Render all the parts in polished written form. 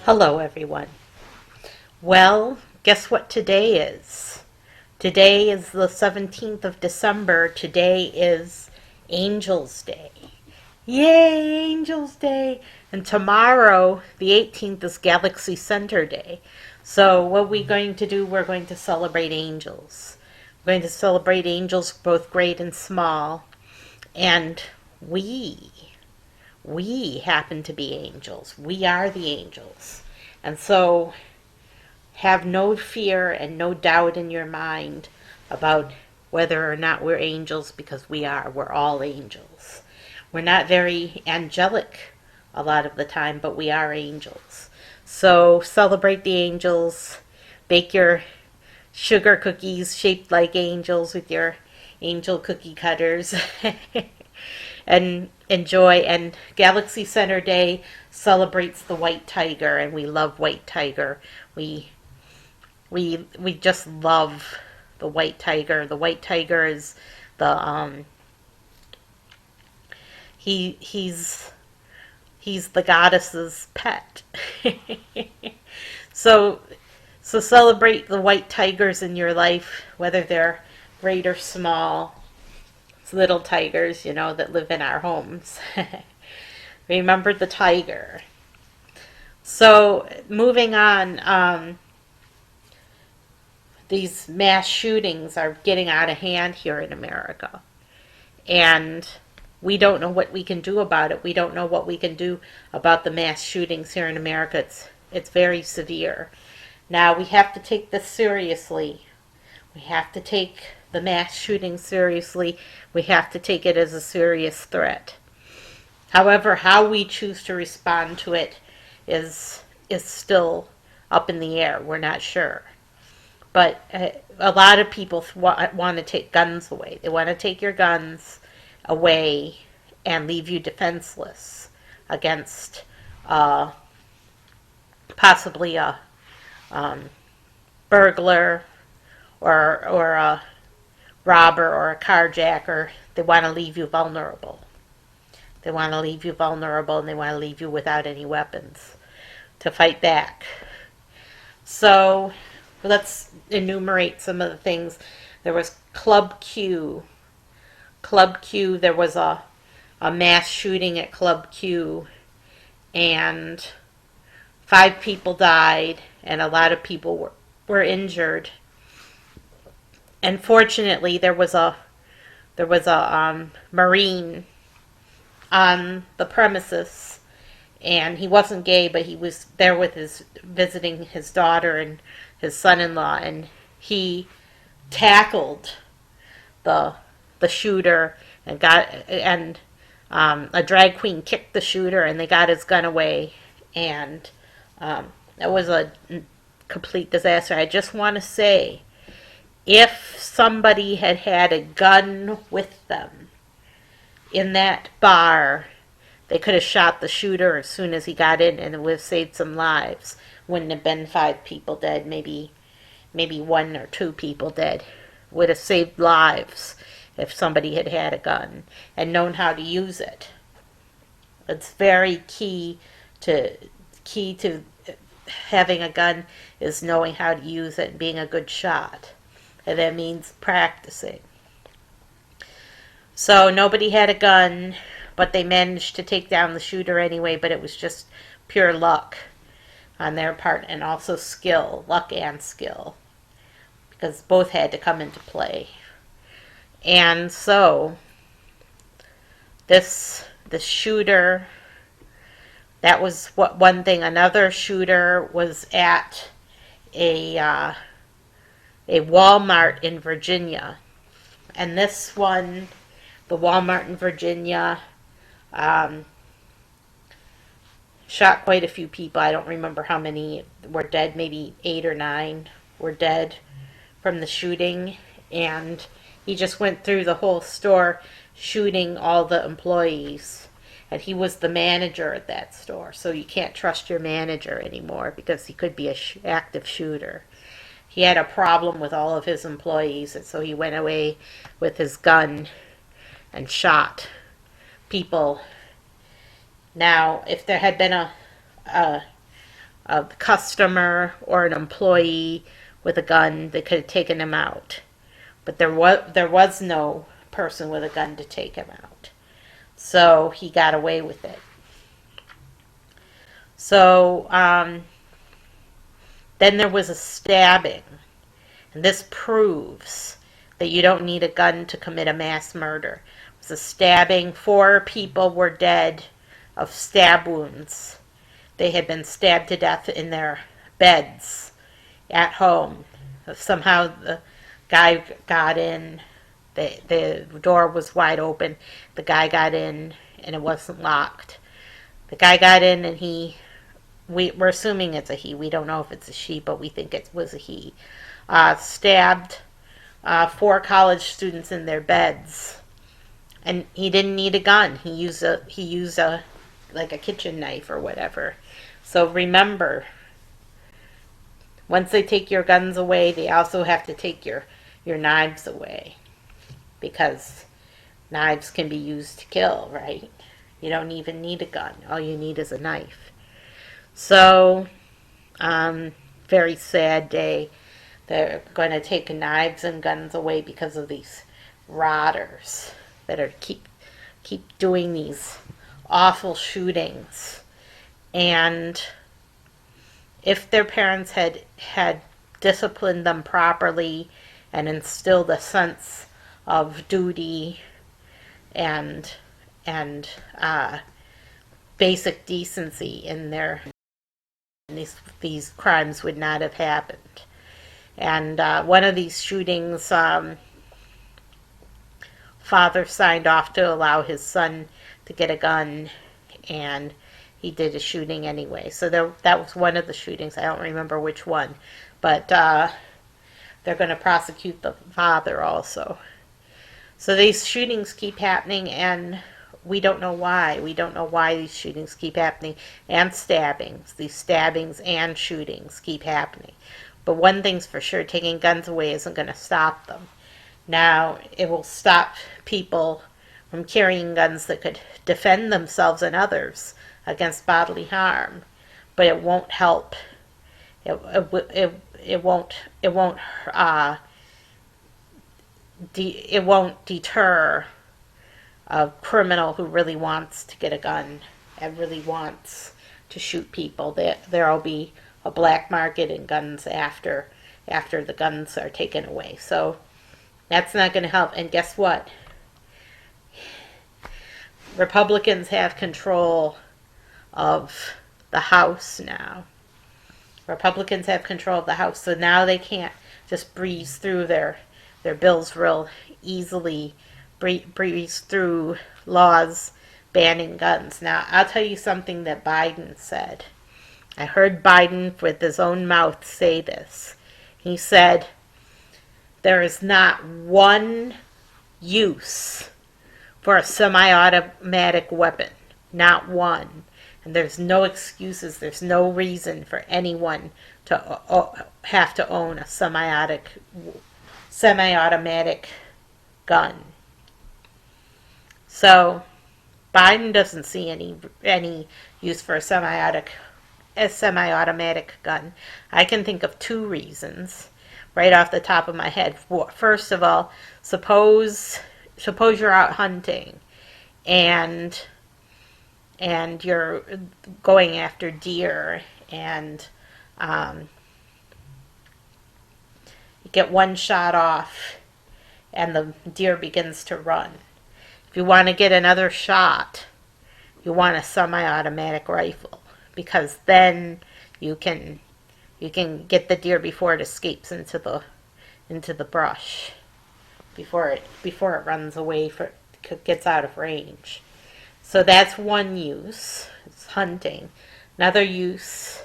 Hello, everyone. Well, guess what today is? Today is the 17th of December. Today is Angels Day. Yay, Angels Day! And tomorrow, the 18th, is Galaxy Center Day. So, what we're going to do, we're going to celebrate angels. We're going to celebrate angels, both great and small. And we, we happen to be angels. We are the angels. And so have no fear and no doubt in your mind about whether or not we're angels, because we are. We're all angels. We're not very angelic a lot of the time, but we are angels. So celebrate the angels. Bake your sugar cookies shaped like angels with your angel cookie cutters. And enjoy. And Galaxy Center Day celebrates the white tiger, and we love white tiger. We just love the white tiger. The white tiger is the he's the goddess's pet. so so celebrate the white tigers in your life, whether they're great or small. It's little tigers, that live in our homes. Remember the tiger. So moving on, these mass shootings are getting out of hand here in America. And we don't know what we can do about it. We don't know what we can do about the mass shootings here in America. It's very severe. Now, we have to take this seriously. We have to take the mass shooting seriously. We have to take it as a serious threat. However, how we choose to respond to it is still up in the air. We're not sure. But a lot of people want to take guns away. They want to take your guns away and leave you defenseless against possibly a burglar or a robber or a carjacker. They want to leave you vulnerable. They want to leave you vulnerable, and they want to leave you without any weapons to fight back. So let's enumerate some of the things. There was Club Q. Club Q, there was a mass shooting at Club Q, and 5 people died, and a lot of people were injured. And fortunately, there was a Marine on the premises, and he wasn't gay, but he was there with visiting his daughter and his son-in-law, and he tackled the shooter and a drag queen kicked the shooter, and they got his gun away, and it was a complete disaster. I just want to say, if somebody had had a gun with them in that bar, they could have shot the shooter as soon as he got in, and it would have saved some lives. Wouldn't have been 5 people dead, maybe 1 or 2 people dead. Would have saved lives if somebody had had a gun and known how to use it. It's very key to having a gun is knowing how to use it and being a good shot. And that means practicing. So nobody had a gun, but they managed to take down the shooter anyway, but it was just pure luck on their part, and also skill, luck and skill, because both had to come into play. And so this shooter, that was one thing. Another shooter was at a Walmart in Virginia, and this one, the Walmart in Virginia, shot quite a few people. I don't remember how many were dead. Maybe 8 or 9 were dead from the shooting. And he just went through the whole store shooting all the employees. And he was the manager at that store. So you can't trust your manager anymore, because he could be an active shooter. He had a problem with all of his employees, and so he went away with his gun and shot people. Now, if there had been a a customer or an employee with a gun that could have taken him out. But there was no person with a gun to take him out. So he got away with it. So then there was a stabbing. And this proves that you don't need a gun to commit a mass murder. It was a stabbing. 4 people were dead of stab wounds. They had been stabbed to death in their beds at home. Somehow the guy got in. The door was wide open. The guy got in and it wasn't locked. The guy got in and we're assuming it's a he. We don't know if it's a she, but we think it was a he. Stabbed 4 college students in their beds, and he didn't need a gun. He used a like a kitchen knife or whatever. So remember, once they take your guns away, they also have to take your knives away, because knives can be used to kill, right? You don't even need a gun. All you need is a knife. So, very sad day. They're going to take knives and guns away because of these rotters that are keep doing these awful shootings. And if their parents had disciplined them properly and instilled a sense of duty and basic decency in their, these crimes would not have happened. And one of these shootings, father signed off to allow his son to get a gun, and he did a shooting anyway. So that was one of the shootings. I don't remember which one, but they're going to prosecute the father also. So these shootings keep happening, and we don't know why. We don't know why these shootings keep happening, and stabbings. These stabbings and shootings keep happening. But one thing's for sure, taking guns away isn't going to stop them. Now, it will stop people from carrying guns that could defend themselves and others against bodily harm, but it won't help. It won't deter a criminal who really wants to get a gun and really wants to shoot people. There'll be a black market in guns after the guns are taken away. So that's not going to help. And guess what? Republicans have control of the House now. Republicans have control of the House, so now they can't just breeze through their bills real easily, breeze through laws banning guns. Now, I'll tell you something that Biden said. I heard Biden with his own mouth say this. He said, there is not one use for a semi-automatic weapon. Not one. And there's no excuses. There's no reason for anyone to have to own a semi-automatic gun. So Biden doesn't see any use for a semi-automatic gun. I can think of 2 reasons right off the top of my head. First of all, suppose you're out hunting and you're going after deer, and you get one shot off and the deer begins to run. If you want to get another shot, you want a semi-automatic rifle, because then you can get the deer before it escapes into the brush, before it runs away, gets out of range. So that's one use. It's hunting. Another use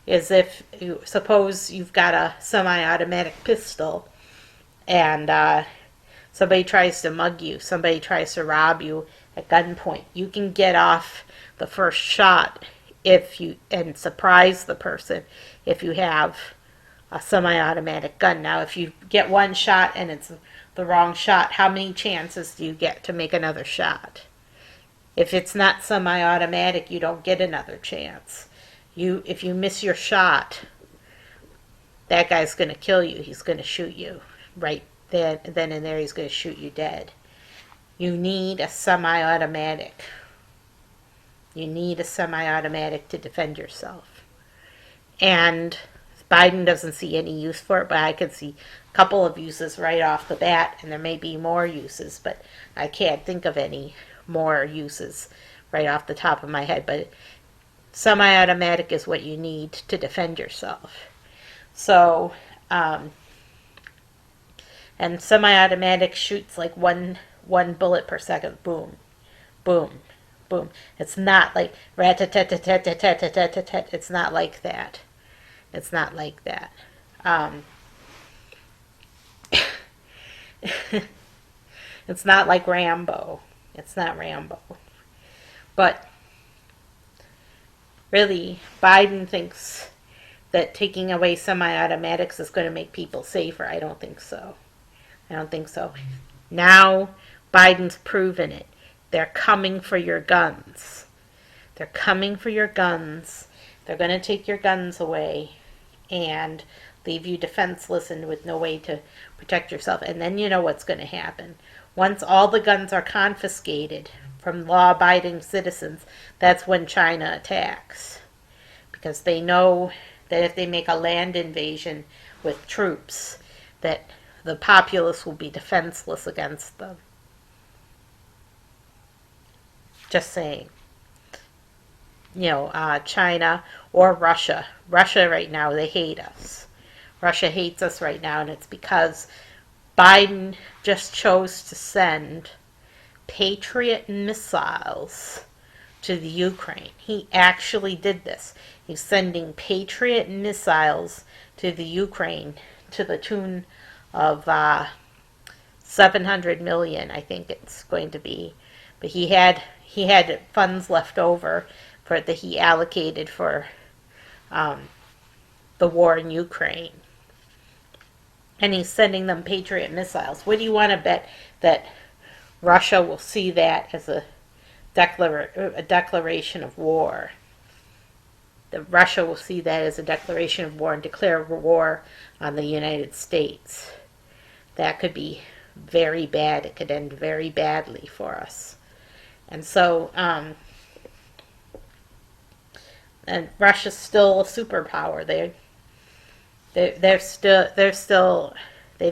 is if suppose you've got a semi-automatic pistol and somebody tries to mug you, somebody tries to rob you at gunpoint. You can get off the first shot and surprise the person if you have a semi-automatic gun. Now, if you get one shot and it's the wrong shot, how many chances do you get to make another shot? If it's not semi-automatic, you don't get another chance. if you miss your shot, that guy's going to kill you. He's going to shoot you right then and there. He's going to shoot you dead. You need a semi-automatic. You need a semi-automatic to defend yourself. And Biden doesn't see any use for it, but I could see a couple of uses right off the bat, and there may be more uses, but I can't think of any more uses right off the top of my head. But semi-automatic is what you need to defend yourself. So, and semi-automatic shoots like one bullet per second. Boom, boom, boom. It's not like rat-tat-tat-tat-tat-tat-tat-tat. It's not like that. It's not like that. It's not like Rambo. It's not Rambo. But really, Biden thinks that taking away semi-automatics is going to make people safer. I don't think so. I don't think so. Now, Biden's proven it. They're coming for your guns. They're coming for your guns. They're going to take your guns away and leave you defenseless and with no way to protect yourself. And then you know what's going to happen. Once all the guns are confiscated from law-abiding citizens, that's when China attacks. Because they know that if they make a land invasion with troops, that the populace will be defenseless against them. Just saying. China or Russia. Russia right now, they hate us. Russia hates us right now, and it's because Biden just chose to send Patriot missiles to the Ukraine. He actually did this. He's sending Patriot missiles to the Ukraine to the tune of 700 million, I think it's going to be. But he had funds left over that he allocated for the war in Ukraine. And he's sending them Patriot missiles. What do you want to bet that Russia will see that as a declaration of war? That Russia will see that as a declaration of war and declare war on the United States. That could be very bad. It could end very badly for us. And so, and Russia's still a superpower. They've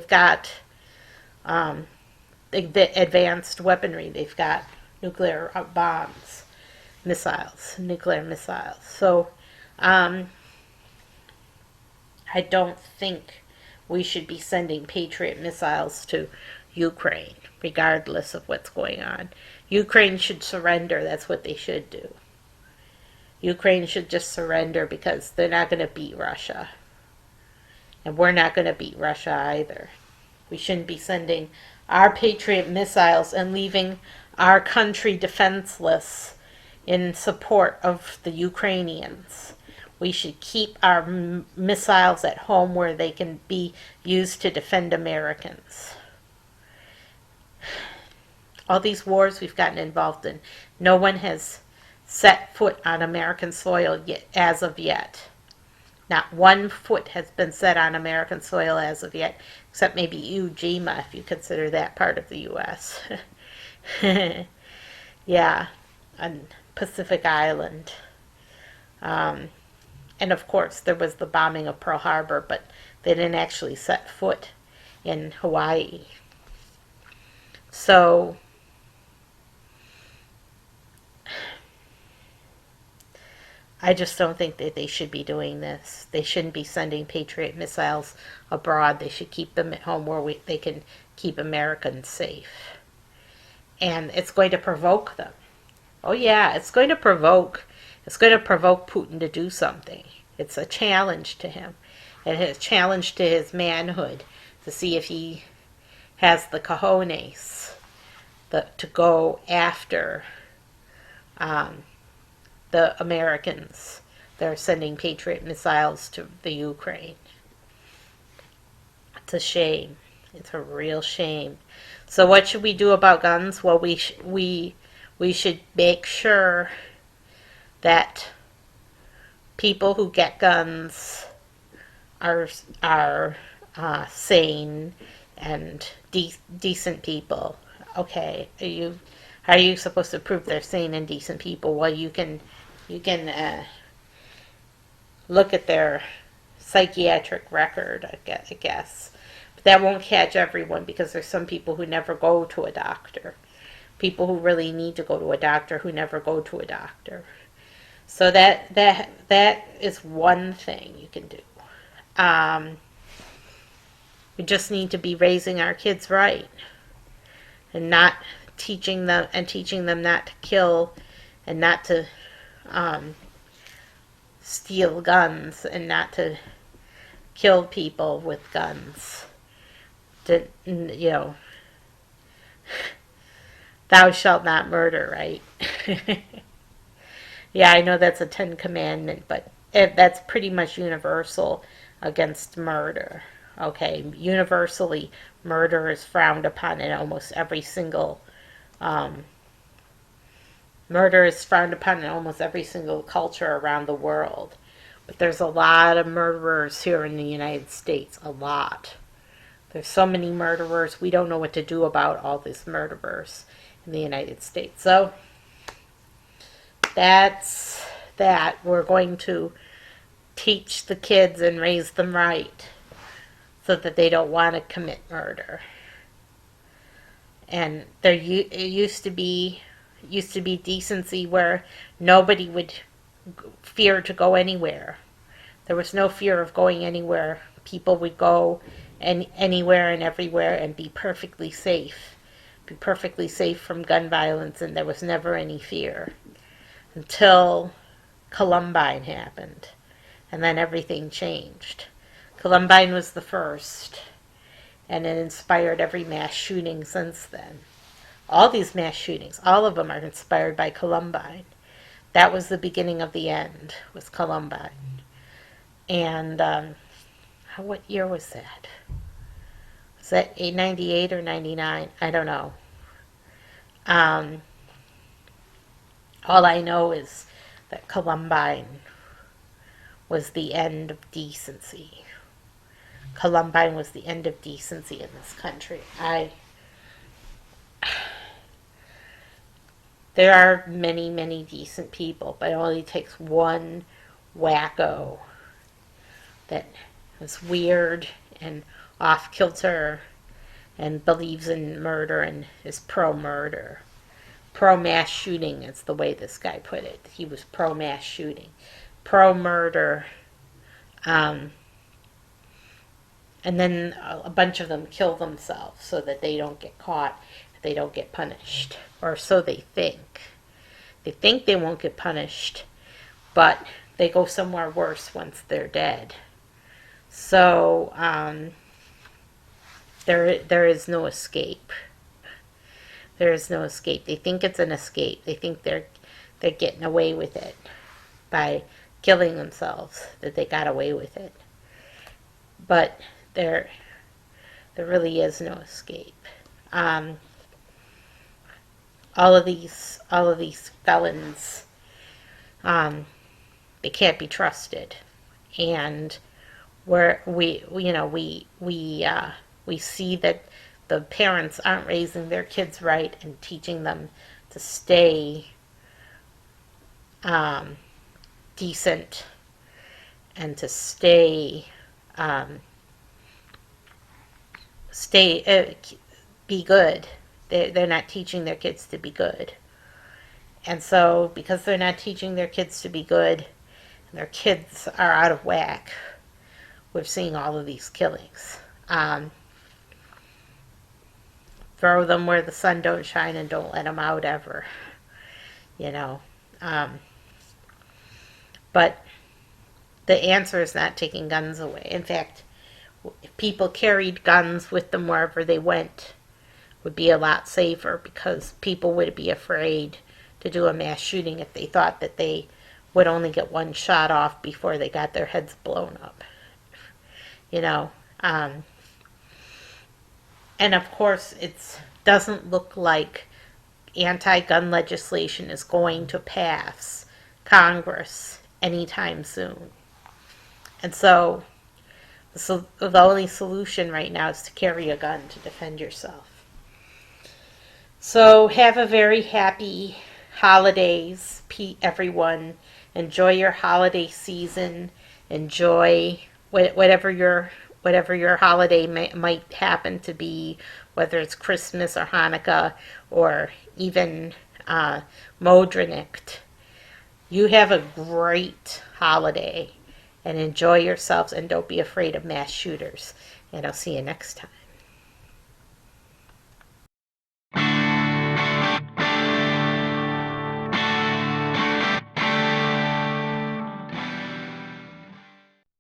got advanced weaponry. They've got nuclear bombs, nuclear missiles. So, I don't think we should be sending Patriot missiles to Ukraine, regardless of what's going on. Ukraine should surrender. That's what they should do. Ukraine should just surrender because they're not going to beat Russia. And we're not going to beat Russia either. We shouldn't be sending our Patriot missiles and leaving our country defenseless in support of the Ukrainians. We should keep our missiles at home where they can be used to defend Americans. All these wars we've gotten involved in, no one has set foot on American soil yet, as of yet. Not one foot has been set on American soil as of yet, except maybe Ujima, if you consider that part of the U.S. Yeah, on Pacific Island. And of course, there was the bombing of Pearl Harbor, but they didn't actually set foot in Hawaii. So, I just don't think that they should be doing this. They shouldn't be sending Patriot missiles abroad. They should keep them at home where they can keep Americans safe. And it's going to provoke them. Oh yeah, it's going to provoke Putin to do something. It's a challenge to him. It's a challenge to his manhood to see if he has the cojones to go after the Americans that are sending Patriot missiles to the Ukraine. It's a shame. It's a real shame. So what should we do about guns? Well, we should make sure that people who get guns are sane and decent people. Okay, how are you supposed to prove they're sane and decent people? Well, you can look at their psychiatric record, I guess. But that won't catch everyone because there's some people who never go to a doctor. People who really need to go to a doctor who never go to a doctor. So that is one thing you can do. We just need to be raising our kids right and not teaching them not to kill and not to steal guns and not to kill people with guns. Thou shalt not murder, right? Yeah, I know that's a 10 commandment, but that's pretty much universal against murder. Okay, universally, murder is frowned upon in almost every single culture around the world. But there's a lot of murderers here in the United States. A lot. There's so many murderers. We don't know what to do about all these murderers in the United States. So that's that. We're going to teach the kids and raise them right so that they don't want to commit murder. And there used to be decency where nobody would fear to go anywhere. There was no fear of going anywhere. People would go anywhere and everywhere and be perfectly safe. Be perfectly safe from gun violence, and there was never any fear. Until Columbine happened. And then everything changed. Columbine was the first. And it inspired every mass shooting since then. All these mass shootings, all of them are inspired by Columbine. That was the beginning of the end, was Columbine. And what year was that? Was that 98 or 99? I don't know. All I know is that Columbine was the end of decency. Columbine was the end of decency in this country. There are many, many decent people, but it only takes one wacko that is weird and off kilter and believes in murder and is pro-murder. Pro-mass shooting is the way this guy put it. He was pro-mass shooting. Pro-murder. And then a bunch of them kill themselves so that they don't get caught, they don't get punished. Or so they think. They think they won't get punished, but they go somewhere worse once they're dead. So there is no escape. There is no escape. They think it's an escape. They think they're getting away with it by killing themselves, that they got away with it. But there really is no escape. All of these felons, they can't be trusted, and we see that the parents aren't raising their kids right and teaching them to stay decent and to be good. They're not teaching their kids to be good. And so, because they're not teaching their kids to be good, and their kids are out of whack, we're seeing all of these killings. Throw them where the sun don't shine and don't let them out ever. But the answer is not taking guns away. In fact, if people carried guns with them wherever they went, would be a lot safer, because people would be afraid to do a mass shooting if they thought that they would only get one shot off before they got their heads blown up. And of course, it doesn't look like anti-gun legislation is going to pass Congress anytime soon. And so the only solution right now is to carry a gun to defend yourself. So have a very happy holidays, everyone. Enjoy your holiday season. Enjoy whatever your holiday might happen to be, whether it's Christmas or Hanukkah or even Modrinicht. You have a great holiday and enjoy yourselves, and don't be afraid of mass shooters. And I'll see you next time.